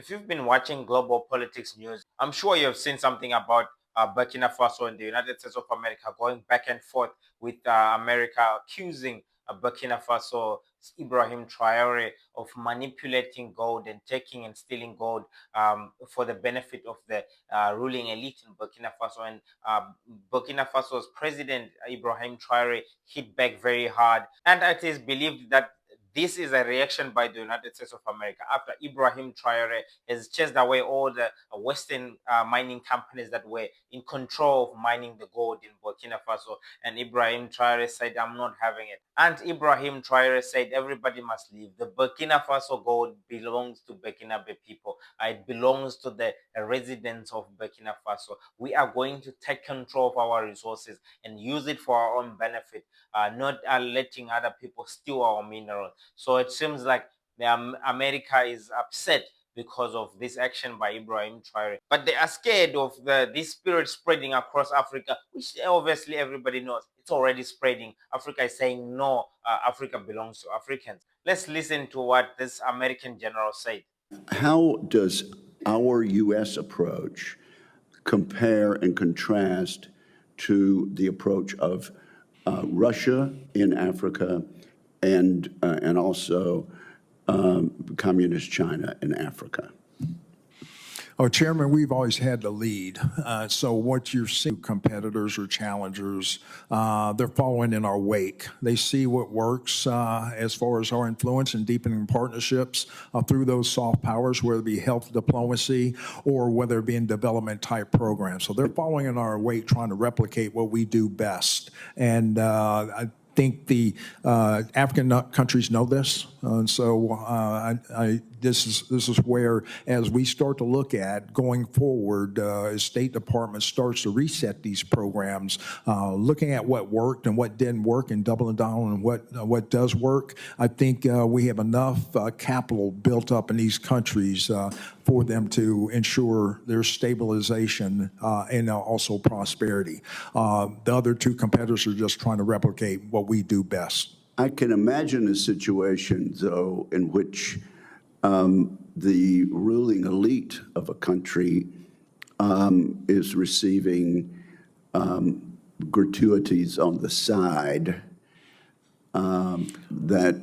If you've been watching global politics news, I'm sure you've seen something about Burkina Faso and the United States of America going back and forth with America accusing Burkina Faso Ibrahim Traore of manipulating gold and taking and stealing gold for the benefit of the ruling elite in Burkina Faso. And Burkina Faso's president Ibrahim Traore hit back very hard, and it is believed that this is a reaction by the United States of America after Ibrahim Traore has chased away all the Western mining companies that were in control of mining the gold in Burkina Faso. And Ibrahim Traore said, I'm not having it. And Ibrahim Traore said, everybody must leave. The Burkina Faso gold belongs to Burkinabe people. It belongs to the residents of Burkina Faso. We are going to take control of our resources and use it for our own benefit, not letting other people steal our minerals. So it seems like America is upset because of this action by Ibrahim Traore. But they are scared of this spirit spreading across Africa, which obviously everybody knows it's already spreading. Africa is saying no, Africa belongs to Africans. Let's listen to what this American general said. How does our U.S. approach compare and contrast to the approach of Russia in Africa and also communist China in Africa? Oh, Chairman, we've always had the lead. So what you're seeing, competitors or challengers, they're following in our wake. They see what works as far as our influence and deepening partnerships through those soft powers, whether it be health diplomacy or whether it be in development type programs. So they're following in our wake, trying to replicate what we do best. And I think the African countries know this, and so this is where, as we start to look at going forward, as State Department starts to reset these programs, looking at what worked and what didn't work, and doubling down on what does work. I think we have enough capital built up in these countries for them to ensure their stabilization and also prosperity. The other two competitors are just trying to replicate what we do best. I can imagine a situation, though, in which the ruling elite of a country is receiving gratuities on the side that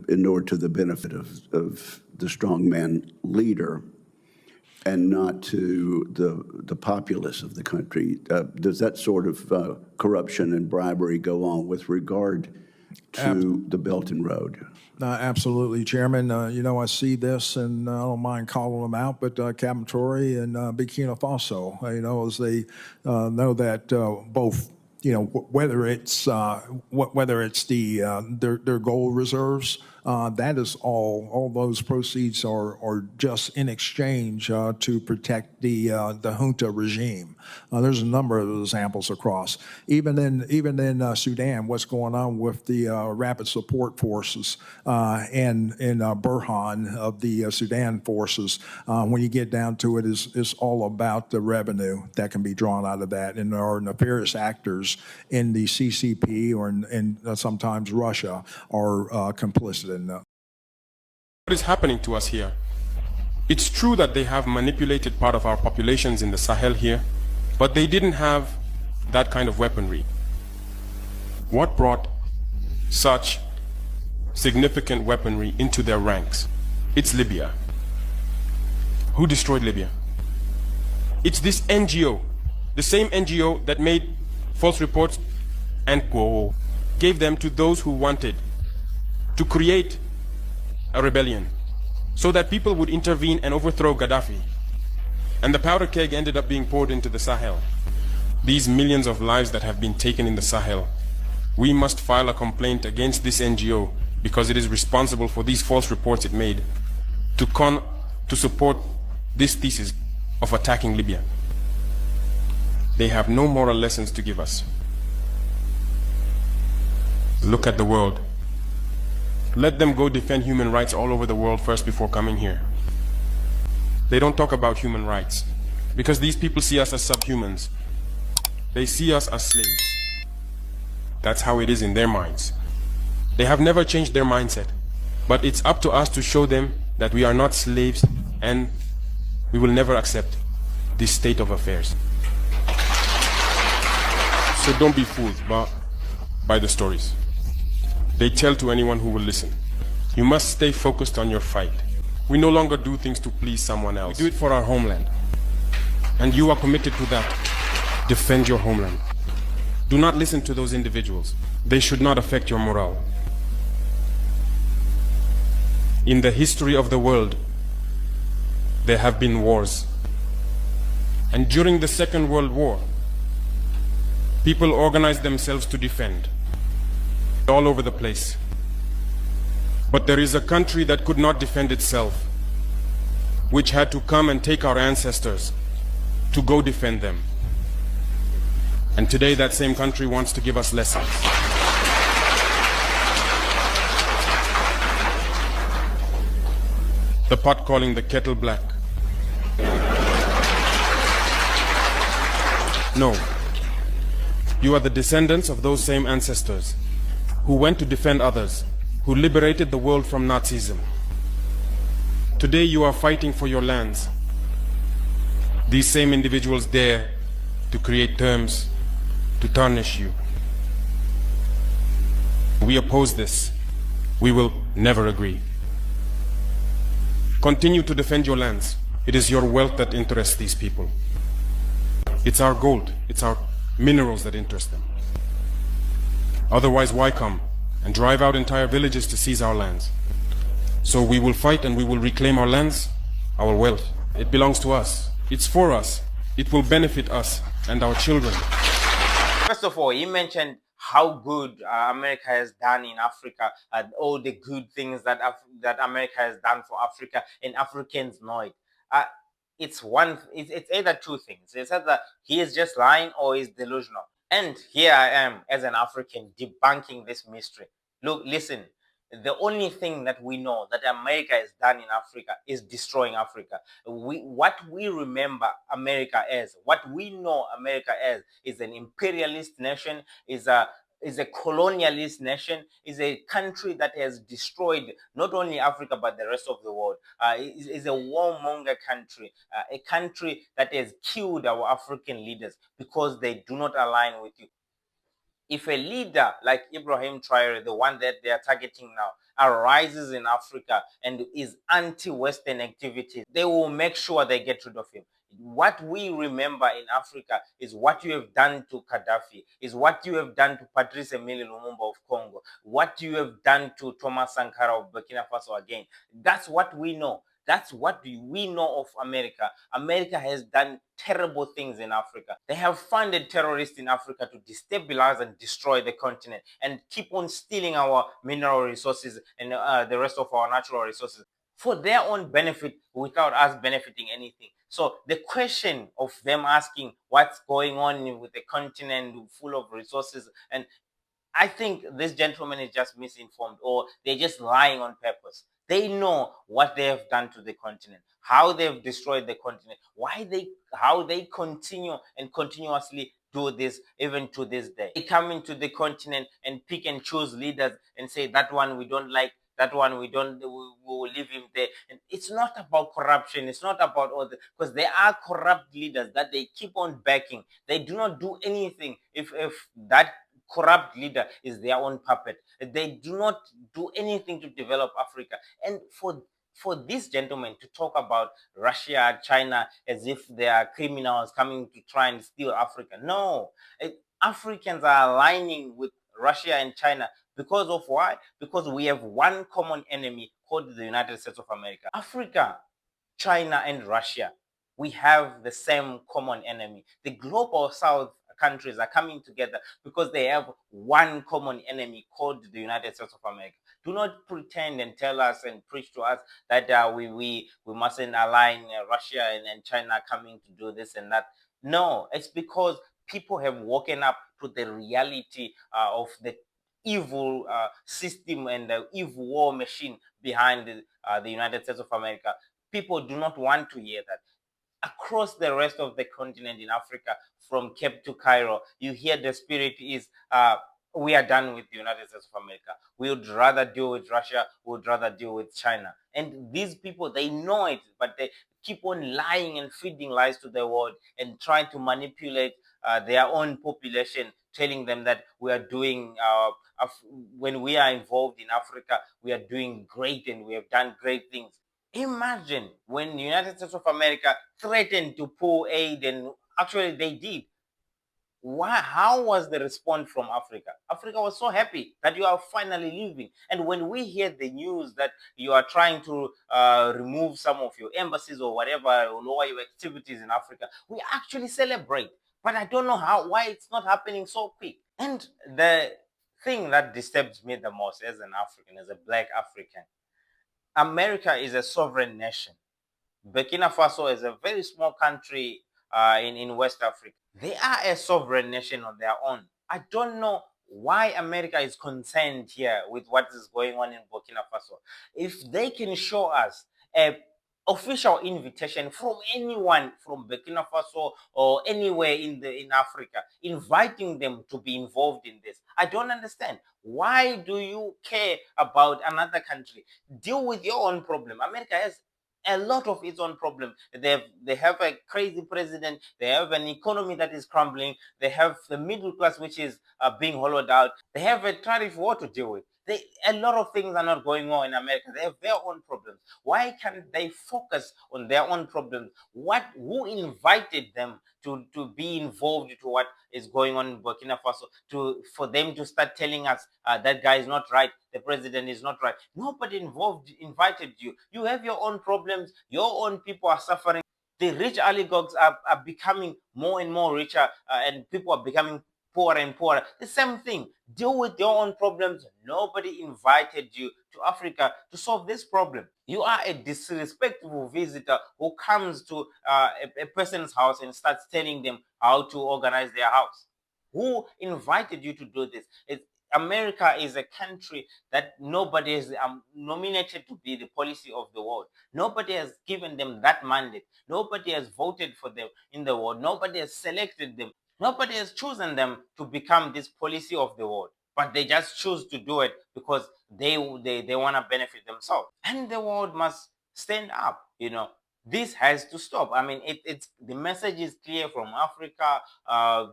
in order to the benefit of the strongman leader and not to the populace of the country. Does that sort of corruption and bribery go on with regard to the Belt and Road? Absolutely, Chairman. You know, I see this, and I don't mind calling them out, but Captain Traore and Burkina Faso, you know, as they know that both, you know, whether it's their gold reserves, that is all those proceeds are just in exchange to protect the junta regime. There's a number of examples across. Even in Sudan, what's going on with the rapid support forces and Burhan of the Sudan forces, when you get down to it, is all about the revenue that can be drawn out of that. And there are nefarious actors in the CCP or in sometimes Russia are complicit in that. What is happening to us here? It's true that they have manipulated part of our populations in the Sahel here, but they didn't have that kind of weaponry. What brought such significant weaponry into their ranks? It's Libya. Who destroyed Libya? It's this NGO, the same NGO that made false reports and gave them to those who wanted to create a rebellion so that people would intervene and overthrow Gaddafi. And the powder keg ended up being poured into the Sahel. These millions of lives that have been taken in the Sahel, we must file a complaint against this NGO because it is responsible for these false reports it made to support this thesis of attacking Libya. They have no moral lessons to give us. Look at the world. Let them go defend human rights all over the world first before coming here. They don't talk about human rights because these people see us as subhumans. They see us as slaves. That's how it is in their minds. They have never changed their mindset, but it's up to us to show them that we are not slaves And we will never accept this state of affairs. So don't be fooled by the stories. They tell to anyone who will listen. You must stay focused on your fight. We no longer do things to please someone else. We do it for our homeland. And you are committed to that. Defend your homeland. Do not listen to those individuals. They should not affect your morale. In the history of the world, there have been wars. And during the Second World War, people organized themselves to defend all over the place. But there is a country that could not defend itself, which had to come and take our ancestors to go defend them. And today that same country wants to give us lessons. The pot calling the kettle black. No. You are the descendants of those same ancestors who went to defend others, who liberated the world from Nazism. Today you are fighting for your lands. These same individuals dare to create terms to tarnish you. We oppose this. We will never agree. Continue to defend your lands. It is your wealth that interests these people. It's our gold, it's our minerals that interest them. Otherwise, why come and drive out entire villages to seize our lands? So we will fight and we will reclaim our lands, our wealth. It belongs to us. It's for us. It will benefit us and our children. First of all, he mentioned how good America has done in Africa, all the good things that America has done for Africa, and Africans know it. It's either two things. It's either he is just lying or he's delusional. And here I am as an African debunking this mystery. Look, listen. The only thing that we know that America has done in Africa is destroying Africa. What we remember America as, what we know America as, is an imperialist nation, is a colonialist nation, is a country that has destroyed not only Africa but the rest of the world. Is a warmonger country, a country that has killed our African leaders because they do not align with you. If a leader like Ibrahim Traore, the one that they are targeting now, arises in Africa and is anti-Western activities, they will make sure they get rid of him. What we remember in Africa is what you have done to Gaddafi, is what you have done to Patrice Emery Lumumba of Congo, what you have done to Thomas Sankara of Burkina Faso again. That's what we know. That's what we know of America. America has done terrible things in Africa. They have funded terrorists in Africa to destabilize and destroy the continent and keep on stealing our mineral resources and the rest of our natural resources for their own benefit without us benefiting anything. So the question of them asking what's going on with the continent full of resources, and I think this gentleman is just misinformed, or they're just lying on purpose. They know what they have done to the continent, how they've destroyed the continent, how they continue and continuously do this even to this day. They come into the continent and pick and choose leaders and say that one we don't like, that one we will leave him there. And it's not about corruption, it's not about all the, because there are corrupt leaders that they keep on backing. They do not do anything if that corrupt leader is their own puppet. They do not do anything to develop Africa. And for this gentleman to talk about Russia, China, as if they are criminals coming to try and steal Africa. No, Africans are aligning with Russia and China because of why? Because we have one common enemy called the United States of America. Africa, China, and Russia, we have the same common enemy. The global South countries are coming together because they have one common enemy called the United States of America. Do not pretend and tell us and preach to us that we mustn't align Russia and China coming to do this and that. No, it's because people have woken up to the reality of the evil system and the evil war machine behind the United States of America. People do not want to hear that. Across the rest of the continent in Africa, from Cape to Cairo, you hear the spirit is we are done with the United States of America. We would rather deal with Russia. We would rather deal with China. And these people, they know it, but they keep on lying and feeding lies to the world and trying to manipulate their own population, telling them that we are doing, when we are involved in Africa, we are doing great and we have done great things. Imagine when the United States of America threatened to pull aid, and actually they did. How was the response from Africa? Africa was so happy that you are finally leaving. And when we hear the news that you are trying to remove some of your embassies or whatever, or lower your activities in Africa, we actually celebrate. But I don't know why it's not happening so quick. And the thing that disturbs me the most as an African, as a black African, America is a sovereign nation. Burkina Faso is a very small country in West Africa. They are a sovereign nation on their own. I don't know why America is concerned here with what is going on in Burkina Faso. If they can show us a official invitation from anyone from Burkina Faso or anywhere in Africa, inviting them to be involved in this, I don't understand. Why do you care about another country? Deal with your own problem. America has a lot of its own problems. They have a crazy president. They have an economy that is crumbling. They have the middle class which is being hollowed out. They have a tariff war to deal with. A lot of things are not going on in America. They have their own problems. Why can't they focus on their own problems? Who invited them to be involved to what is going on in Burkina Faso, for them to start telling us that guy is not right, the president is not right? Nobody invited you. You have your own problems. Your own people are suffering. The rich oligarchs are becoming more and more richer, and people are becoming poorer and poorer. The same thing. Deal with your own problems. Nobody invited you to Africa to solve this problem. You are a disrespectful visitor who comes to a person's house and starts telling them how to organize their house. Who invited you to do this? America is a country that nobody has nominated to be the policy of the world. Nobody has given them that mandate. Nobody has voted for them in the world. Nobody has selected them. Nobody has chosen them to become this policy of the world. But they just choose to do it because they want to benefit themselves. And the world must stand up. This has to stop. I mean, it's the message is clear from Africa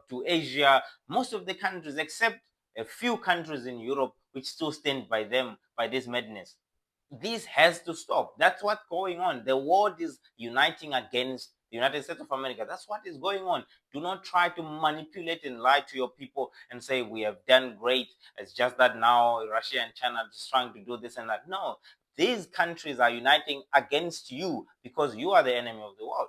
to Asia. Most of the countries, except a few countries in Europe, which still stand by them, by this madness. This has to stop. That's what's going on. The world is uniting against the United States of America. That's what is going on. Do not try to manipulate and lie to your people and say we have done great. It's just that now Russia and China are just trying to do this and that. No, these countries are uniting against you because you are the enemy of the world.